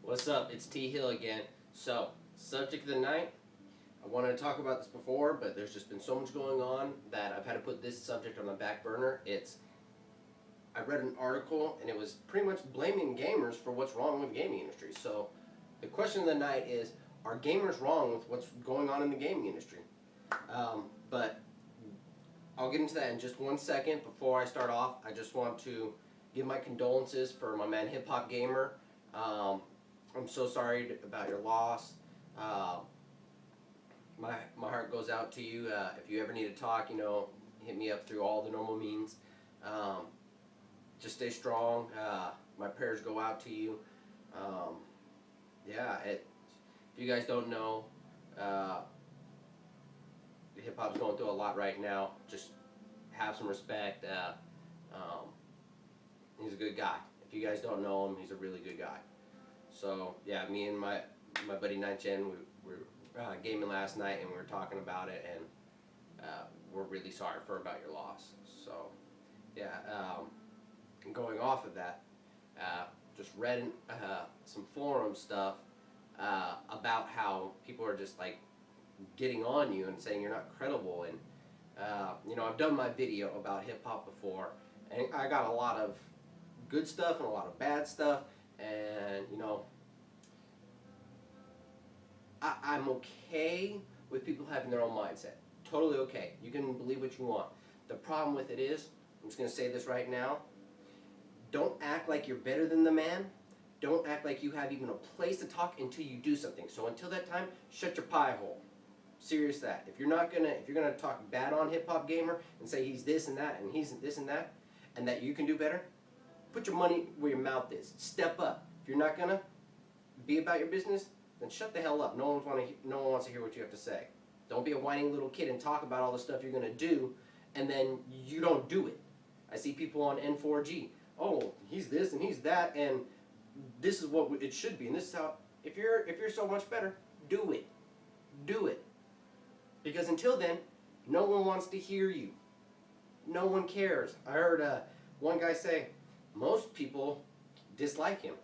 What's up? It's T Hill again. So, subject of the night. I wanted to talk about this before, but there's just been so much going on that I've had to put this subject on the back burner. I read an article and it was pretty much blaming gamers for what's wrong with the gaming industry. So, the question of the night is, are gamers wrong with what's going on in the gaming industry? But I'll get into that in just 1 second. Before I start off, I just want to give my condolences for my man Hip Hop Gamer. I'm so sorry about your loss. My heart goes out to you. If you ever need to talk, hit me up through all the normal means. Just stay strong. My prayers go out to you. If you guys don't know, hip hop's going through a lot right now. Just have some respect. He's a good guy. If you guys don't know him, he's a really good guy. So yeah, me and my buddy Nightgen, we were gaming last night and we were talking about it, and we're really sorry about your loss. So yeah, going off of that, just read some forum stuff about how people are just like getting on you and saying you're not credible. And I've done my video about hip hop before, and I got a lot of good stuff and a lot of bad stuff. And I'm okay with people having their own mindset. Totally okay. You can believe what you want. The problem with it is, I'm just going to say this right now, don't act like you're better than the man. Don't act like you have even a place to talk until you do something. So until that time, shut your pie hole. Serious that. If you're gonna talk bad on Hip Hop Gamer and say he's this and that and he's this and that you can do better, put your money where your mouth is. Step up. If you're not gonna be about your business, then shut the hell up. No one wants to hear what you have to say. Don't be a whining little kid and talk about all the stuff you're gonna do, and then you don't do it. I see people on N4G. Oh, he's this and he's that, and this is what it should be, and this is how. If you're so much better, do it. Do it. Because until then, no one wants to hear you. No one cares. I heard one guy say, most people dislike him.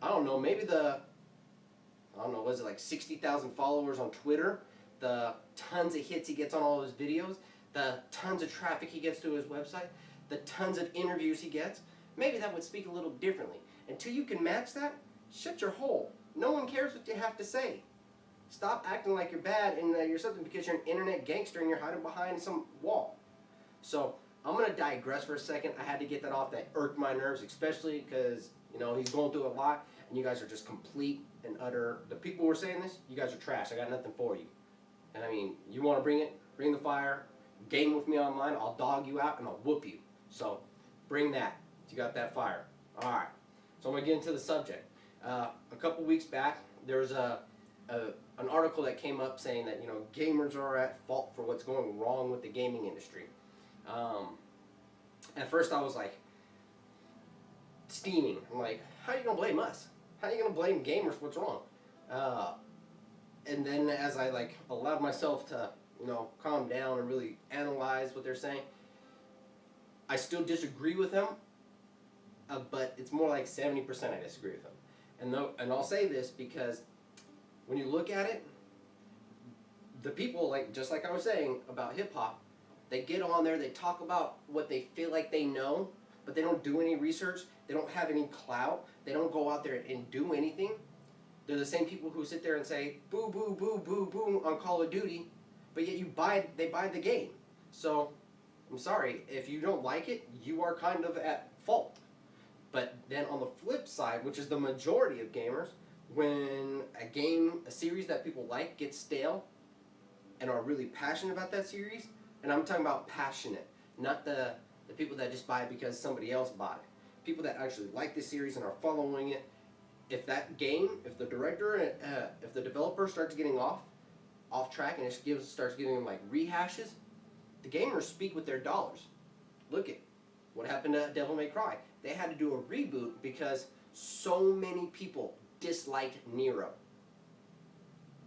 I don't know, maybe was it like 60,000 followers on Twitter, the tons of hits he gets on all his videos, the tons of traffic he gets to his website, the tons of interviews he gets, maybe that would speak a little differently. Until you can match that, shut your hole. No one cares what you have to say. Stop acting like you're bad and that you're something because you're an internet gangster and you're hiding behind some wall. So I'm going to digress for a second. I had to get that off. That irked my nerves, especially because he's going through a lot, and you guys are just complete and utter. The people who are saying this, you guys are trash. I got nothing for you. And I mean, you want to bring the fire, game with me online. I'll dog you out and I'll whoop you. So bring that. You got that fire. All right. So I'm going to get into the subject. A couple weeks back, there was an article that came up saying that gamers are at fault for what's going wrong with the gaming industry. At first I was like steaming. I'm like, how are you gonna blame us? How are you gonna blame gamers for what's wrong? And then as I allowed myself to calm down and really analyze what they're saying, I still disagree with them, but it's more like 70% I disagree with them. And I'll say this because when you look at it, the people, just like I was saying about hip-hop, they get on there, they talk about what they feel like they know, but they don't do any research, they don't have any clout, they don't go out there and do anything. They're the same people who sit there and say, boo, boo, boo, boo, boo on Call of Duty, but yet they buy the game. So, I'm sorry, if you don't like it, you are kind of at fault. But then on the flip side, which is the majority of gamers, when a series that people like gets stale and are really passionate about that series, and I'm talking about passionate, not the people that just buy it because somebody else bought it. People that actually like the series and are following it. If that game, if the director, if the developer starts getting off track and it starts giving them rehashes, the gamers speak with their dollars. Look at what happened to Devil May Cry. They had to do a reboot because so many people disliked Nero.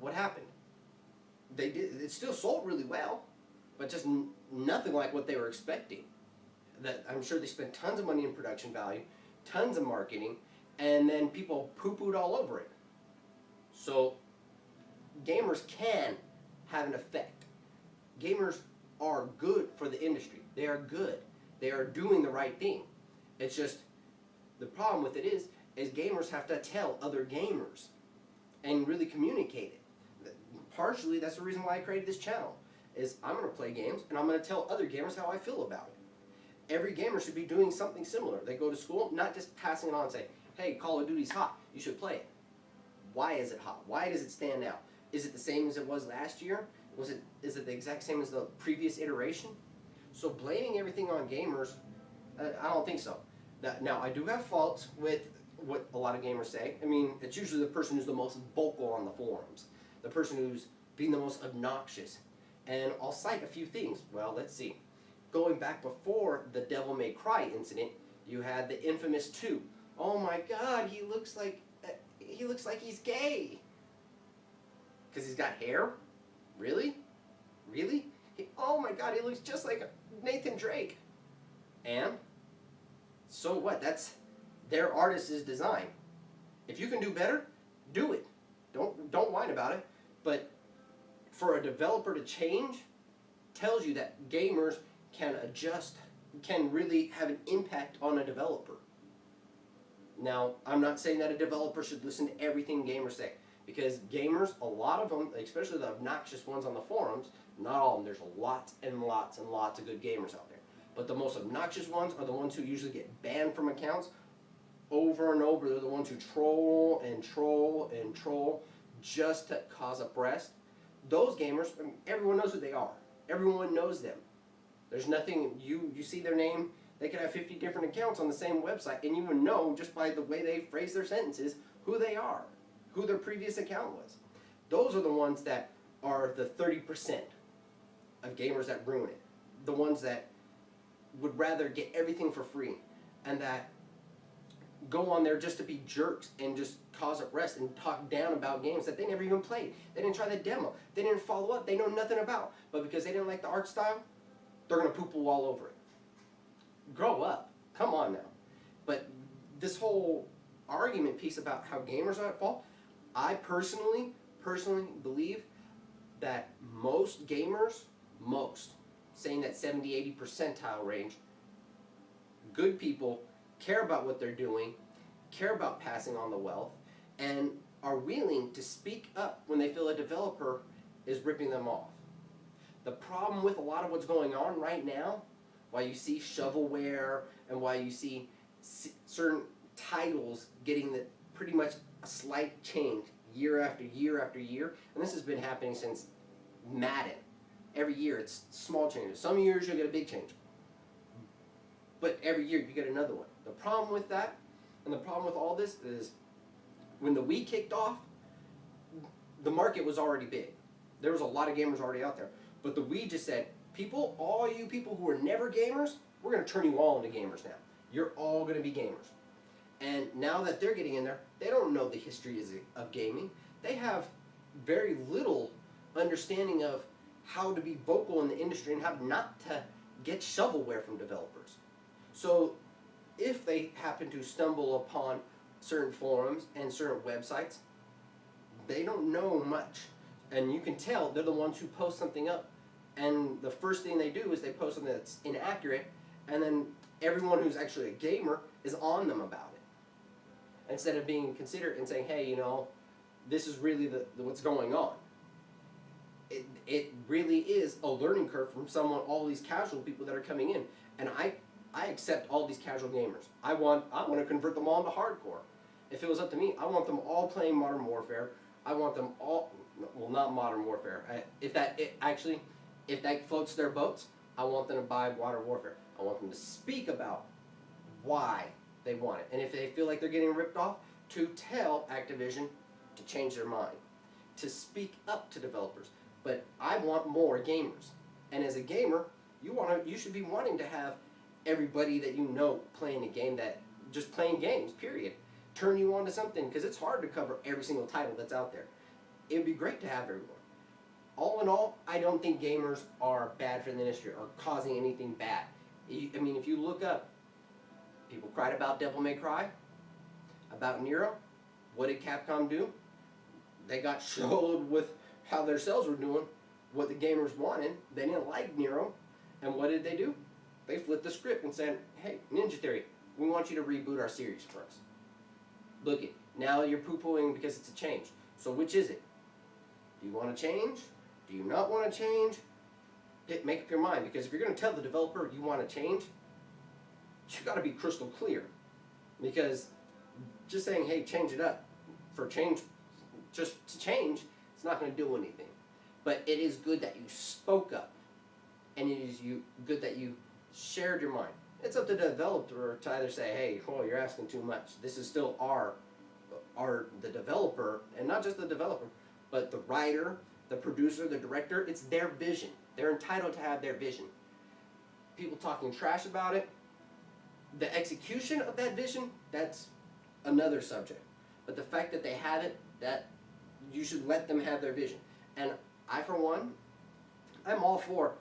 What happened? They did. It still sold really well, but just nothing like what they were expecting. That I'm sure they spent tons of money in production value, tons of marketing, and then people poo-pooed all over it. So gamers can have an effect. Gamers are good for the industry. They are good. They are doing the right thing. It's just, the problem with it is gamers have to tell other gamers and really communicate it. Partially, that's the reason why I created this channel, is I'm going to play games and I'm going to tell other gamers how I feel about it. Every gamer should be doing something similar. They go to school, not just passing it on and say, hey, Call of Duty's hot, you should play it. Why is it hot? Why does it stand out? Is it the same as it was last year? Is it the exact same as the previous iteration? So blaming everything on gamers, I don't think so. Now, I do have faults with what a lot of gamers say. I mean, it's usually the person who's the most vocal on the forums, the person who's being the most obnoxious. And I'll cite a few things. Well, let's see. Going back before the Devil May Cry incident, you had the infamous 2. Oh my God, he looks like he's gay. Because he's got hair? Really? Really? Oh my God, he looks just like Nathan Drake. And so what? That's their artist's design. If you can do better, do it. Don't whine about it. But for a developer to change tells you that gamers can adjust, can really have an impact on a developer. Now, I'm not saying that a developer should listen to everything gamers say, because gamers, a lot of them, especially the obnoxious ones on the forums, not all of them, there's lots and lots and lots of good gamers out there. But the most obnoxious ones are the ones who usually get banned from accounts over and over. They're the ones who troll and troll and troll just to cause a rest. Those gamers, I mean, everyone knows who they are. Everyone knows them. There's nothing, you see their name, they could have 50 different accounts on the same website, and you would know just by the way they phrase their sentences who they are, who their previous account was. Those are the ones that are the 30% of gamers that ruin it. The ones that would rather get everything for free and that go on there just to be jerks and just cause unrest and talk down about games that they never even played. They didn't try the demo. They didn't follow up. They know nothing about. But because they didn't like the art style, they're going to poo-poo all over it. Grow up. Come on now. But this whole argument piece about how gamers are at fault, I personally believe that most gamers, saying that 70-80 percentile range, good people care about what they're doing, care about passing on the wealth, and are willing to speak up when they feel a developer is ripping them off. The problem with a lot of what's going on right now, why you see shovelware and why you see certain titles getting pretty much a slight change year after year after year, and this has been happening since Madden. Every year it's small changes. Some years you'll get a big change, but every year you get another one. The problem with that, and the problem with all this, is when the Wii kicked off, the market was already big. There was a lot of gamers already out there. But the Wii just said, people, all you people who were never gamers, we're going to turn you all into gamers now. You're all going to be gamers. And now that they're getting in there, they don't know the history of gaming. They have very little understanding of how to be vocal in the industry and how not to get shovelware from developers. So if they happen to stumble upon certain forums and certain websites, they don't know much. And you can tell they're the ones who post something up, and the first thing they do is they post something that's inaccurate, and then everyone who's actually a gamer is on them about it. Instead of being considerate and saying, hey, you know, this is really what's going on. It really is a learning curve from all these casual people that are coming in. And I accept all these casual gamers. I want to convert them all into hardcore. If it was up to me, I want them all playing Modern Warfare. I want them all, well, not Modern Warfare. If that floats their boats, I want them to buy Modern Warfare. I want them to speak about why they want it. And if they feel like they're getting ripped off, to tell Activision to change their mind, to speak up to developers. But I want more gamers. And as a gamer, you should be wanting to have everybody that you know playing a game, that just playing games, period, turn you on to something, because it's hard to cover every single title that's out there. It would be great to have everyone. All in all, I don't think gamers are bad for the industry or causing anything bad. I mean, if you look up, people cried about Devil May Cry. about Nero. What did Capcom do? They got showed with how their sales were doing, what the gamers wanted. They didn't like Nero, and what did they do? They flipped the script and said, hey, Ninja Theory, we want you to reboot our series for us. Look it, now you're poo-pooing because it's a change. So which is it? Do you want to change? Do you not want to change? Make up your mind, because if you're going to tell the developer you want to change, you got to be crystal clear. Because just saying, hey, change it up for change, just to change, it's not going to do anything. But it is good that you spoke up, and it is good that you shared your mind. It's up to the developer to either say, hey, oh, you're asking too much. This is still the developer, and not just the developer, but the writer, the producer, the director. It's their vision. They're entitled to have their vision. People talking trash about it, the execution of that vision, that's another subject. But the fact that they have it, that you should let them have their vision. And I, for one, I'm all for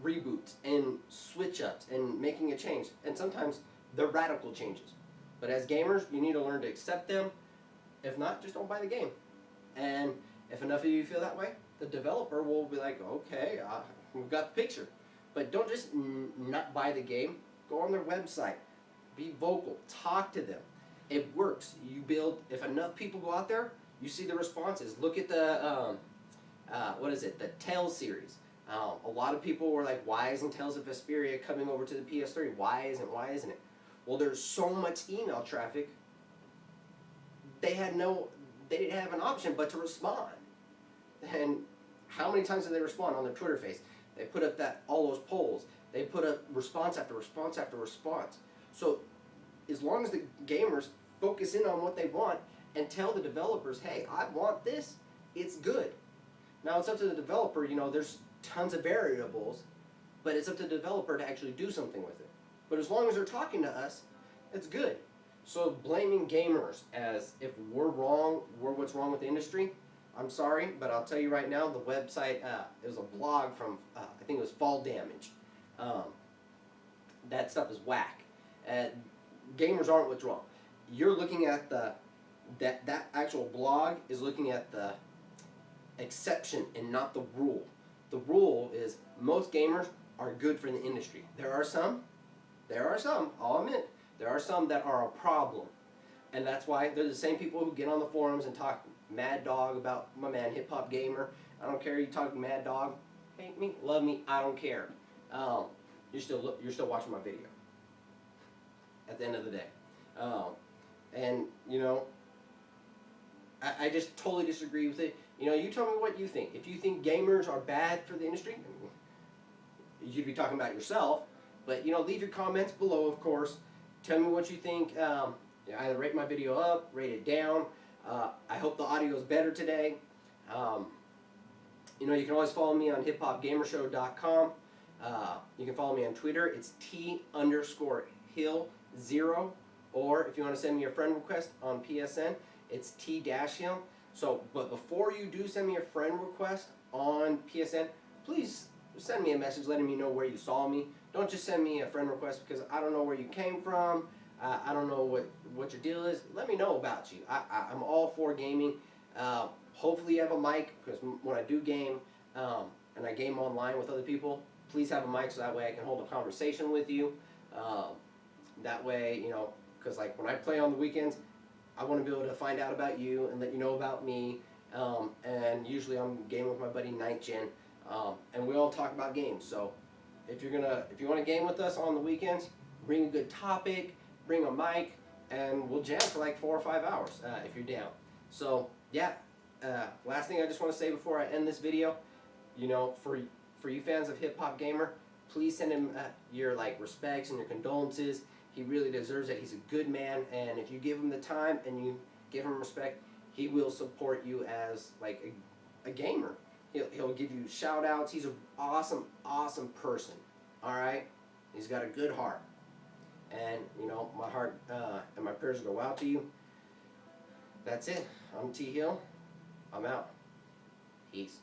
reboots and switch-ups and making a change. And sometimes they're radical changes. But as gamers, you need to learn to accept them. If not, just don't buy the game. And if enough of you feel that way, the developer will be like, okay, we've got the picture. But don't just not buy the game. Go on their website. Be vocal. Talk to them. It works. You build, if enough people go out there, you see the responses. Look at the, the Tales series. A lot of people were like, why isn't Tales of Vesperia coming over to the PS3? Why isn't it? Well, there's so much email traffic, they didn't have an option but to respond. And how many times did they respond on their Twitter face? They put up all those polls. They put up response after response after response. So as long as the gamers focus in on what they want and tell the developers, hey, I want this, it's good. Now it's up to the developer, there's tons of variables, but it's up to the developer to actually do something with it. But as long as they're talking to us, it's good. So blaming gamers as if we're wrong, we're what's wrong with the industry, I'm sorry, but I'll tell you right now, the website, it was a blog from, I think it was Fall Damage. That stuff is whack. Gamers aren't what's wrong. You're looking at that actual blog is looking at the exception and not the rule. The rule is most gamers are good for the industry. There are some, I'll admit, there are some that are a problem. And that's why they're the same people who get on the forums and talk mad dog about my man Hip Hop Gamer. I don't care, you talk mad dog, hate me, love me, I don't care. You're still watching my video at the end of the day. And I just totally disagree with it. You tell me what you think. If you think gamers are bad for the industry, you'd be talking about yourself. But leave your comments below, of course. Tell me what you think. Either rate my video up, rate it down. I hope the audio is better today. You can always follow me on hiphopgamershow.com. You can follow me on Twitter. It's T_Hill0. Or if you want to send me a friend request on PSN, it's T-Hill. So, but before you do send me a friend request on PSN, please send me a message letting me know where you saw me. Don't just send me a friend request because I don't know where you came from. I don't know what your deal is. Let me know about you. I'm all for gaming. Hopefully you have a mic, because when I do game and I game online with other people, please have a mic so that way I can hold a conversation with you. That way, because like when I play on the weekends, I want to be able to find out about you and let you know about me. And usually I'm gaming with my buddy NightGen, and we all talk about games. So if you want to game with us on the weekends, bring a good topic, bring a mic, and we'll jam for like 4 or 5 hours if you're down. So yeah, last thing I just want to say before I end this video, for you fans of Hip Hop Gamer, please send him your respects and your condolences. He really deserves it. He's a good man, and if you give him the time and you give him respect, he will support you as a gamer. He'll give you shout outs. He's an awesome person. Alright? He's got a good heart. And my heart and my prayers go out to you. That's it. I'm T Hill. I'm out. Peace.